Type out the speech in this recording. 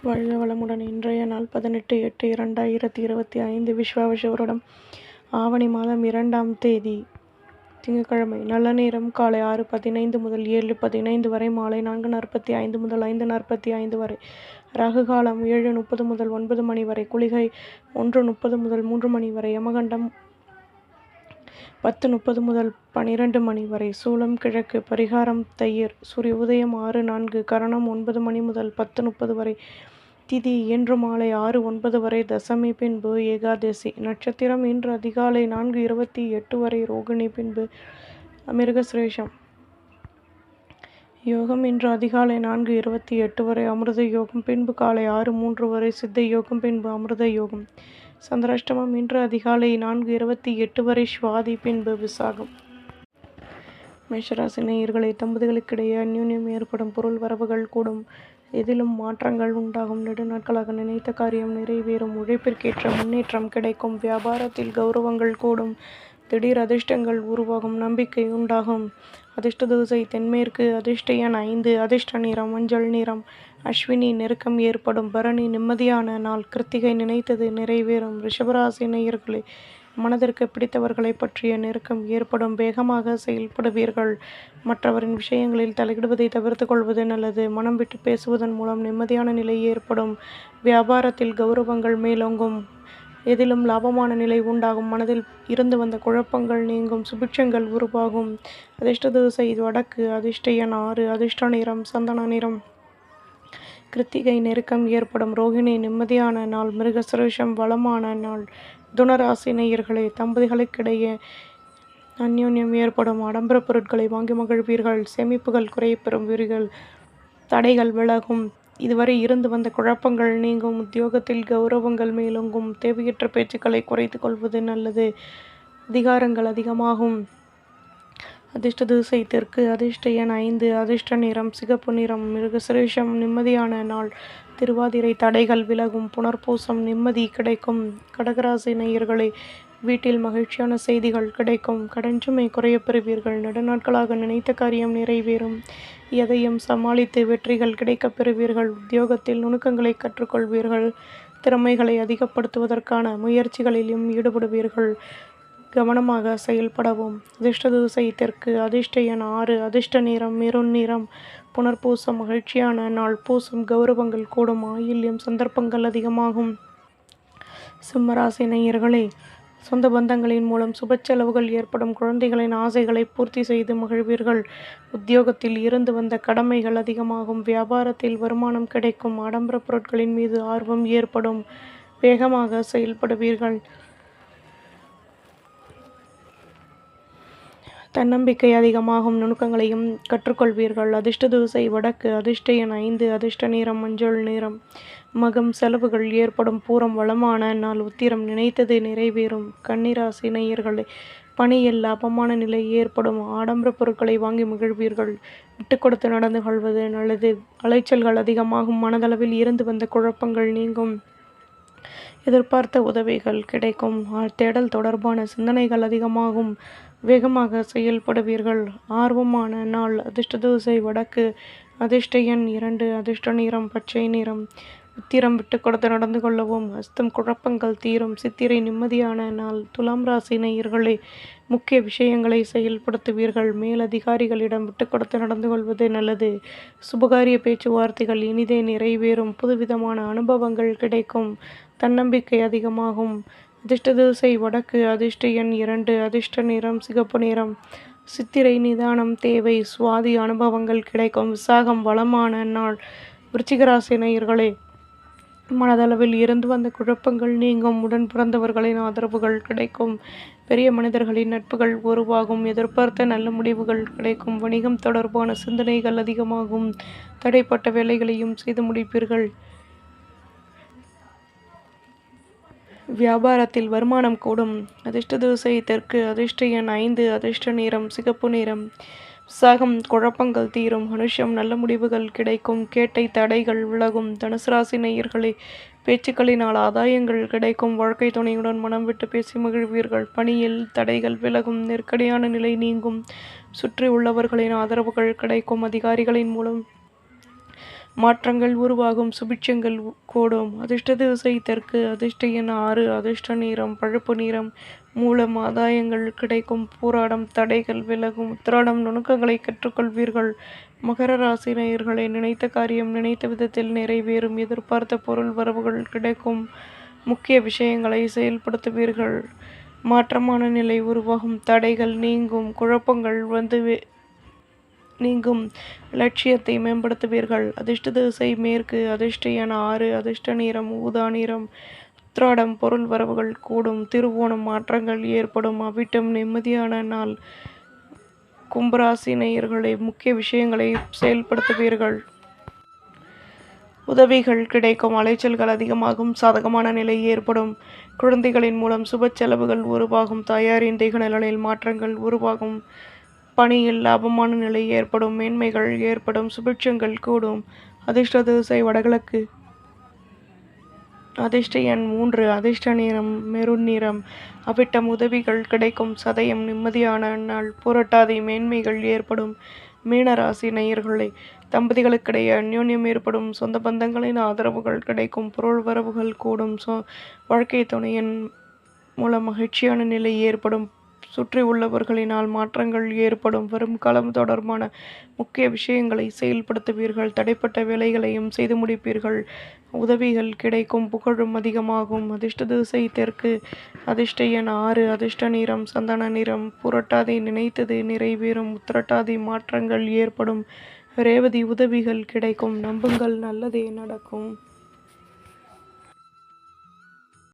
வாழ்க வளமுடன். இன்றைய நாள் 18/8/2025 விஸ்வாவசு வருடம் ஆவணி மாதம் 2ஆம் தேதி திங்கட்கிழமை. நல்ல நேரம் காலை 6:15 முதல் 7:15 வரை, மாலை 4:45 முதல் 5:45 வரை. ராகு காலம் 7:30 முதல் 9 மணி வரை, குளிகை 1:30 முதல் 3 மணி வரை, யமகண்டம் 10:30 முதல் 12 மணி வரை, சூலம் கிழக்கு, பரிகாரம் தயிர், சூரிய உதயம் 6:04, கரணம் 9 மணி முதல் 10:30 வரை, திதி இன்று மாலை 6:09 வரை, தசமி பின்பு ஏகாதசி, நட்சத்திரம் இன்று அதிகாலை 4:28 வரை, ரோகிணி பின்பு மிருகசிரேஷம், யோகம் இன்று அதிகாலை 4:28 வரை, அமிர்த யோகம் பின்பு காலை 6:03 வரை, சித்த யோகம் பின்பு அமிர்த யோகம், சந்திராஷ்டமம் இன்று அதிகாலை 4:28 வரை, சுவாதி பின்பு விசாகம். மேஷராசி நேயர்களே, தம்பதிகளுக்கிடையே அந்யோன்யம் ஏற்படும், பொருள் வரவுகள் கூடும், எதிலும் மாற்றங்கள் உண்டாகும், நெடுநாட்களாக நினைத்த காரியம் நிறைவேறும், உழைப்பிற்கேற்ற முன்னேற்றம் கிடைக்கும், வியாபாரத்தில் கௌரவங்கள் கூடும், திடீர் அதிர்ஷ்டங்கள் உருவாகும், நம்பிக்கை உண்டாகும். அதிர்ஷ்ட திசை தென்மேற்கு, அதிர்ஷ்ட எண் 5, அதிர்ஷ்ட நிறம் மஞ்சள் நிறம், அஸ்வினி நெருக்கம் ஏற்படும், பரணி நிம்மதியான நாள், கிருத்திகை நினைத்தது நிறைவேறும். ரிஷபராசி நேயர்களே, மனதிற்கு பிடித்தவர்களை பற்றிய நெருக்கம் ஏற்படும், வேகமாக செயல்படுவீர்கள், மற்றவரின் விஷயங்களில் தலையிடுவதை தவிர்த்து கொள்வது நல்லது, மனம் விட்டு பேசுவதன் மூலம் நிம்மதியான நிலை ஏற்படும், வியாபாரத்தில் கௌரவங்கள் மேலோங்கும், எதிலும் லாபமான நிலை உண்டாகும், மனதில் இருந்து வந்த குழப்பங்கள் நீங்கும், சுபிட்சங்கள் உருவாகும். அதிர்ஷ்ட திசை வடக்கு, அதிர்ஷ்ட எண் 6, அதிர்ஷ்ட நிறம் சந்தன நிறம், கிருத்திகை நெருக்கம் ஏற்படும், ரோகிணி நிம்மதியான நாள், மிருகசிரேஷம் வளமான நாள். துணராசி நேயர்களே, தம்பதிகளுக்கிடையே அந்யோன்யம் ஏற்படும், ஆடம்பர பொருட்களை வாங்கி மகிழ்வீர்கள், சேமிப்புகள் குறையப்பெறுவீர்கள், தடைகள் விலகும், இதுவரை இருந்து வந்த குழப்பங்கள் நீங்கும், உத்தியோகத்தில் கௌரவங்கள் மேலோங்கும், தேவையற்ற பேச்சுக்களை குறைத்து கொள்வது நல்லது, அதிகாரங்கள் அதிகமாகும். அதிர்ஷ்ட திசை தெற்கு, அதிர்ஷ்ட எண் 5, அதிர்ஷ்ட நிறம் சிகப்பு நிறம், மிருகசிரேஷம் நிம்மதியான நாள், திருவாதிரை தடைகள் விலகும், புனர்பூசம் நிம்மதி கிடைக்கும். கடகராசி நேயர்களே, வீட்டில் மகிழ்ச்சியான செய்திகள் கிடைக்கும், கடன் சுமை குறையப் பெறுவீர்கள், நெடுநாட்களாக நினைத்த காரியம் நிறைவேறும், எதையும் சமாளித்து வெற்றிகள் கிடைக்கப் பெறுவீர்கள், உத்தியோகத்தில் நுணுக்கங்களை கற்றுக்கொள்வீர்கள், திறமைகளை அதிகப்படுத்துவதற்கான முயற்சிகளிலும் ஈடுபடுவீர்கள், கவனமாக செயல்படவும். அதிர்ஷ்ட திசை தெற்கு, அதிர்ஷ்ட எண் 6, அதிர்ஷ்ட நிறம் மெரூன் நிறம், புனர்பூசம் மகிழ்ச்சியான நாள், பூசம் கௌரவங்கள் கூடும், ஆயில்யம் சந்தர்ப்பங்கள் அதிகமாகும். சிம்மராசி நேயர்களே, சொந்த பந்தங்களின் மூலம் சுப செலவுகள் ஏற்படும், குழந்தைகளின் ஆசைகளை பூர்த்தி செய்து மகிழ்வீர்கள், உத்தியோகத்தில் இருந்து வந்த கடமைகள் அதிகமாகும், வியாபாரத்தில் வருமானம் கிடைக்கும், ஆடம்பர பொருட்களின் மீது ஆர்வம் ஏற்படும், வேகமாக செயல்படுவீர்கள், தன்னம்பிக்கை அதிகமாகும், நுணுக்கங்களையும் கற்றுக்கொள்வீர்கள். அதிர்ஷ்ட திசை வடக்கு, அதிர்ஷ்ட எண் 5, அதிர்ஷ்ட நிறம் மஞ்சள் நிறம், மகம் செலவுகள் ஏற்படும், பூரம் வளமான நாள், உத்திரம் நினைத்தது நிறைவேறும். கன்னிராசி நேயர்களே, பணியில் லாபமான நிலை ஏற்படும், ஆடம்பர பொருட்களை வாங்கி மகிழ்வீர்கள், விட்டு கொடுத்து நடந்து கொள்வது நல்லது, அலைச்சல்கள் அதிகமாகும், மனதளவில் இருந்து வந்த குழப்பங்கள் நீங்கும், எதிர்பார்த்த உதவிகள் கிடைக்கும், தேடல் தொடர்பான சிந்தனைகள் அதிகமாகும், வேகமாக செயல்படுவீர்கள், ஆர்வமான நாள். அதிர்ஷ்ட திசை வடக்கு, அதிர்ஷ்ட எண் 2, அதிர்ஷ்ட நிறம் பச்சை நிறம், உத்திரம் விட்டு கொடுத்து நடந்து கொள்ளவும், அஸ்தம் குழப்பங்கள் தீரும், சித்திரை நிம்மதியான நாள். துலாம் ராசி நேயர்களே, முக்கிய விஷயங்களை செயல்படுத்துவீர்கள், மேலதிகாரிகளிடம் விட்டு கொடுத்து நடந்து கொள்வது நல்லது, சுபகாரிய பேச்சுவார்த்தைகள் இனிதே நிறைவேறும், புதுவிதமான அனுபவங்கள் கிடைக்கும், தன்னம்பிக்கை அதிகமாகும். அதிர்ஷ்ட திசை வடக்கு, அதிர்ஷ்ட எண் 2, அதிர்ஷ்ட நிறம் சிகப்பு நிறம், சித்திரை நிதானம் தேவை, சுவாதி அனுபவங்கள் கிடைக்கும், விசாகம் வளமான நாள். விருச்சிகராசி நேயர்களே, மனதளவில் இருந்து வந்த குழப்பங்கள் நீங்கும், உடன் பிறந்தவர்களின் ஆதரவுகள் கிடைக்கும், பெரிய மனிதர்களின் நட்புகள் உருவாகும், எதிர்பார்த்த நல்ல முடிவுகள் கிடைக்கும், வணிகம் தொடர்பான சிந்தனைகள் அதிகமாகும், தடைப்பட்ட வேலைகளையும் செய்து முடிப்பீர்கள், வியாபாரத்தில் வருமானம் கூடும். அதிர்ஷ்ட திசை தெற்கு, அதிர்ஷ்ட எண் 5, அதிர்ஷ்ட நிறம் சிகப்பு நிறம், விசாகம் குழப்பங்கள் தீரும், அனுஷம் நல்ல முடிவுகள் கிடைக்கும், கேட்டை தடைகள் விலகும். தனுசு ராசி நேயர்களே, பேச்சுக்களினால் ஆதாயங்கள் கிடைக்கும், வாழ்க்கை துணையுடன் மனம் விட்டு பேசி மகிழ்வீர்கள், பணியில் தடைகள் விலகும், நெருக்கடியான நிலை நீங்கும், சுற்றி உள்ளவர்களின் ஆதரவுகள் கிடைக்கும், அதிகாரிகளின் மூலம் மாற்றங்கள் உருவாகும், சுபிட்சங்கள் கூடும். அதிர்ஷ்ட திசை தெற்கு. அதிர்ஷ்ட எண் 6. அதிர்ஷ்ட நிறம் பழுப்பு நிறம். மூலம் ஆதாயங்கள் கிடைக்கும். பூராடம் தடைகள் விலகும். உத்திராடம் நுணுக்கங்களை கற்றுக்கொள்வீர்கள். மகர ராசி நேயர்களை நினைத்த காரியம் நினைத்த விதத்தில் நிறைவேறும். எதிர்பார்த்த பொருள் வரவுகள் கிடைக்கும். முக்கிய விஷயங்களை செயல்படுத்துவீர்கள். மாற்றமான நிலை உருவாகும். தடைகள் நீங்கும். குழப்பங்கள் நீங்கும். லட்சியத்தை மேம்படுத்துவீர்கள். அதிர்ஷ்ட திசை மேற்கு. அதிர்ஷ்ட எண் 6. அதிர்ஷ்ட நிறம் ஊதா நிறம். உத்திராடம் பொருள் வரவுகள் கூடும். திருவோணம் மாற்றங்கள் ஏற்படும். அவிட்டம் நிம்மதியான நாள். கும்பராசி நேயர்களை முக்கிய விஷயங்களை செயல்படுத்துவீர்கள். உதவிகள் கிடைக்கும். அலைச்சல்கள் அதிகமாகும். சாதகமான நிலை ஏற்படும். குழந்தைகளின் மூலம் சுப செலவுகள் உருவாகும். தாயாரின் தேக நலனில் மாற்றங்கள் உருவாகும். பணியில் லாபமான நிலை ஏற்படும். மேன்மைகள் ஏற்படும். சுபிட்சங்கள் கூடும். அதிர்ஷ்ட திசை வடகிழக்கு. அதிர்ஷ்ட எண் 3. அதிர்ஷ்ட நிறம் மெரூன் நிறம். அவிட்டம் உதவிகள் கிடைக்கும். சதயம் நிம்மதியான நாள். புரட்டாதி மேன்மைகள் ஏற்படும். மீனராசி நேயர்களே, தம்பதிகளுக்கிடையே அந்யோன்யம் ஏற்படும். சொந்த பந்தங்களின் ஆதரவுகள் கிடைக்கும். பொருள் வரவுகள் கூடும். வாழ்க்கை துணையின் மூலம் மகிழ்ச்சியான நிலை ஏற்படும். சுற்றி உள்ளவர்களினால் மாற்றங்கள் ஏற்படும். வரும் காலம் தொடர்பான முக்கிய விஷயங்களை செயல்படுத்துவீர்கள். தடைப்பட்ட வேலைகளையும் செய்து முடிப்பீர்கள். உதவிகள் கிடைக்கும். புகழும் அதிகமாகும். அதிர்ஷ்ட திசை தெற்கு. அதிர்ஷ்ட எண் 6. அதிர்ஷ்ட நிறம் சந்தன நிறம். புரட்டாதி நினைத்தது நிறைவேறும். உத்திரட்டாதி மாற்றங்கள் ஏற்படும். ரேவதி உதவிகள் கிடைக்கும். நம்புங்கள், நல்லதே நடக்கும்.